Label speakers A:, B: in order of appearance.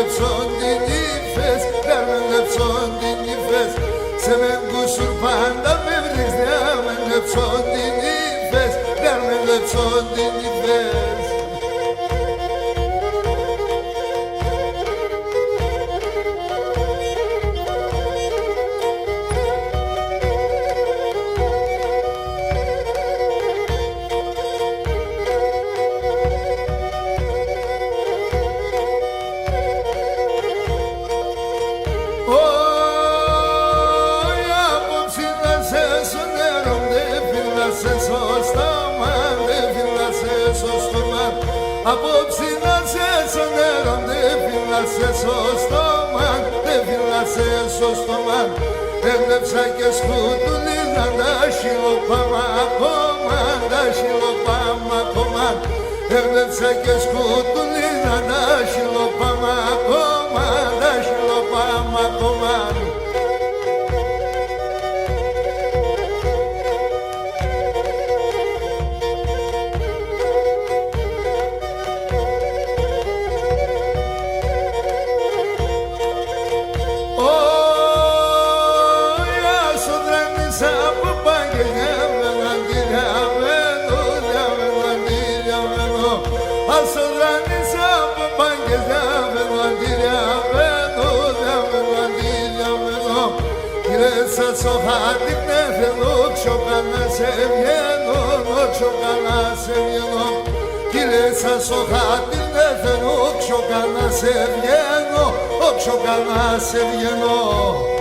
A: λεψόν την ύφες, δεν με λεψόν την ύφες. Σε με γκουσουρ πάντα με βρεις, δεν με λεψόν την ύφες, δεν με λεψόν την ύφες. Απόψη να σε σονέρω, δεν φυλάσαι στο στόμα, δεν φυλάσαι στο στόμα. Έβλεψα και σκούτουλιζα τα σιλοπάμα ακόμα, τα σιλοπάμα ακόμα. Έβλεψα και σκούτουλιζα τα σιλοπάμα ακόμα, τα σιλοπάμα ακόμα. Στο χάρτη με θέλω, ξοκάνα σε βγαίνω, ξοκάνα σε βγαίνω. Κύριε στο χάρτη με θέλω, ξοκάνα σε βγαίνω, ξοκάνα σε βγαίνω.